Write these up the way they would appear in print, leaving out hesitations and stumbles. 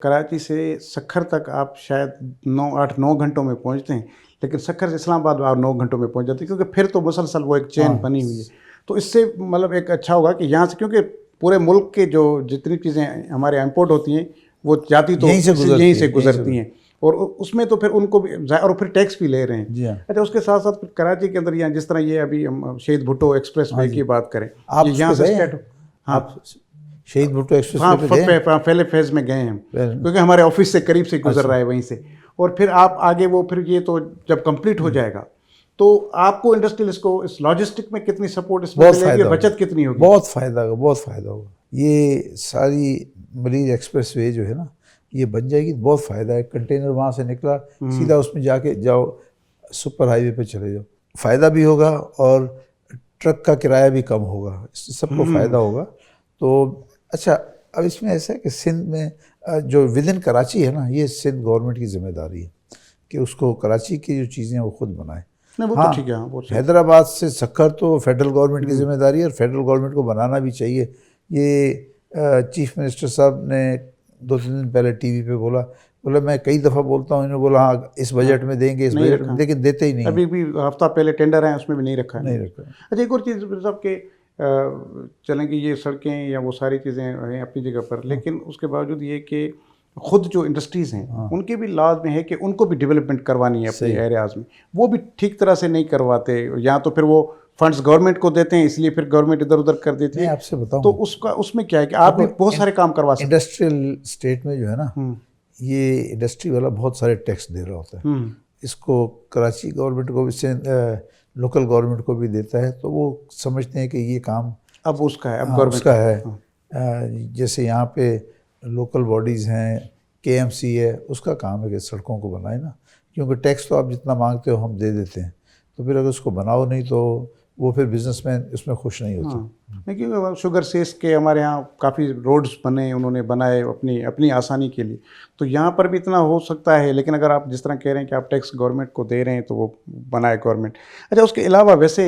कराची से सक्खर तक आप शायद 8-9 घंटों में पहुंचते हैं, लेकिन सक्खर से इस्लामाबाद आप 9 घंटों में पहुंच जाते हैं, क्योंकि फिर तो मुसलसल वो एक चेन बनी हुई है। तो इससे मतलब एक अच्छा होगा कि यहाँ से, क्योंकि पूरे मुल्क के जो जितनी चीज़ें हमारे इम्पोर्ट होती हैं वो जाती तो यहीं से गुजरती हैं, और उसमें तो फिर उनको भी, और फिर टैक्स भी ले रहे हैं। अच्छा, उसके साथ साथ फिर कराची के अंदर यहाँ जिस तरह ये अभी हम शहीद भुट्टो एक्सप्रेस वे की बात करें, ये यहाँ से स्टार्ट, हाँ शहीद भुट्टो एक्सप्रेस पहले फेज़ में गए हैं हम, क्योंकि हमारे ऑफिस से करीब से गुजर रहा है वहीं से। और फिर आप आगे वो फिर ये तो जब कंप्लीट हो जाएगा तो आपको इंडस्ट्रियलिस्ट को इस लॉजिस्टिक में कितनी सपोर्ट इसमें मिलेगी और बचत कितनी होगी? बहुत फ़ायदा होगा, बहुत फ़ायदा होगा। ये सारी मरीज एक्सप्रेस वे जो है ना, ये बन जाएगी तो बहुत फ़ायदा है। कंटेनर वहाँ से निकला, सीधा उसमें जाके जाओ, सुपर हाईवे पे चले जाओ, फ़ायदा भी होगा और ट्रक का किराया भी कम होगा, इससे सबको फ़ायदा होगा। तो अच्छा, अब इसमें ऐसा है कि सिंध में जो विद इन कराची है ना, ये सिंध गवर्नमेंट की जिम्मेदारी है कि उसको कराची की जो चीज़ें हैं वो खुद बनाए। नहीं, वो तो ठीक है, वो हैदराबाद से सक्खर तो फेडरल गवर्नमेंट की जिम्मेदारी है और फेडरल गवर्नमेंट को बनाना भी चाहिए। ये चीफ मिनिस्टर साहब ने 2-3 दिन पहले टीवी पे बोला, मैं कई दफ़ा बोलता हूँ, इन्होंने बोला हाँ इस बजट में देंगे, इस बजट में, लेकिन देते ही नहीं। अभी भी हफ्ता पहले टेंडर है, उसमें भी नहीं रखा है। नहीं रखा। अच्छा, एक और चीज़ साहब के चलेंगे, ये सड़कें या वो सारी चीज़ें हैं अपनी जगह पर, लेकिन उसके बावजूद ये कि खुद जो इंडस्ट्रीज़ हैं उनके भी लाज में है कि उनको भी डेवलपमेंट करवानी है अपने एरियाज़ में, वो भी ठीक तरह से नहीं करवाते, या तो फिर वो फंड्स गवर्नमेंट को देते हैं, इसलिए फिर गवर्नमेंट इधर उधर कर देती है। आपसे बताऊं तो उसमें क्या है कि आप भी बहुत सारे काम करवा सकते हैं। इंडस्ट्रियल स्टेट में जो है ना, ये इंडस्ट्री वाला बहुत सारे टैक्स दे रहा होता है। इसको कराची गवर्नमेंट को भी, लोकल गवर्नमेंट को भी देता है, तो वो समझते हैं कि ये काम अब उसका है, अब गवर्नमेंट उसका है। जैसे यहाँ पे लोकल बॉडीज़ हैं, KMC है, उसका काम है कि सड़कों को बनाए ना, क्योंकि टैक्स तो आप जितना मांगते हो हम दे देते हैं, तो फिर अगर उसको बनाओ नहीं तो वो फिर बिजनेसमैन इसमें खुश नहीं होता। क्योंकि शुगर सेस के हमारे यहाँ काफ़ी रोड्स बने, उन्होंने बनाए अपनी आसानी के लिए, तो यहाँ पर भी इतना हो सकता है। लेकिन अगर आप जिस तरह कह रहे हैं कि आप टैक्स गवर्नमेंट को दे रहे हैं तो वो बनाए गवर्नमेंट। अच्छा, उसके अलावा वैसे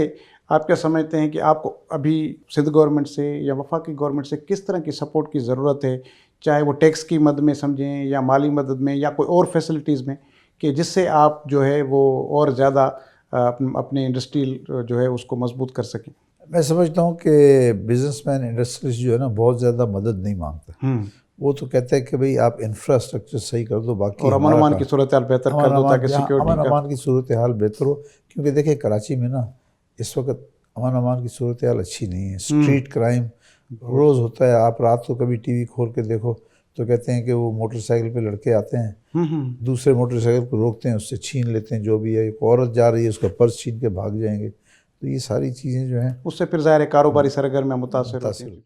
आप क्या समझते हैं कि आपको अभी सिंध गवर्नमेंट से या वफाकी गवर्नमेंट से किस तरह की सपोर्ट की ज़रूरत है, चाहे वो टैक्स की मदद में समझें या माली मदद में या कोई और फैसिलिटीज़ में, कि जिससे आप जो है वो और ज़्यादा अपने इंडस्ट्रियल जो है उसको मजबूत कर सकें? मैं समझता हूँ कि बिजनेसमैन इंडस्ट्रियलिस्ट जो है ना, बहुत ज़्यादा मदद नहीं मांगता। वो तो कहते हैं कि भाई आप इंफ्रास्ट्रक्चर सही कर दो, बाकी और अमन की सूरत हाल बेहतर कर दो, ताकि सिक्योरिटी अमन की सूरत हाल बेहतर हो। क्योंकि देखिए कराची में ना इस वक्त अमन की सूरत हाल अच्छी नहीं है। स्ट्रीट क्राइम रोज़ होता है। आप रात को कभी टीवी खोल के देखो तो कहते हैं कि वो मोटरसाइकिल पे लड़के आते हैं, दूसरे मोटरसाइकिल को रोकते हैं, उससे छीन लेते हैं जो भी है। एक औरत जा रही है, उसका पर्स छीन के भाग जाएंगे। तो ये सारी चीज़ें जो हैं, उससे फिर ज़ाहिर है कारोबारी सरगर्मियाँ मुतासिर होती हैं।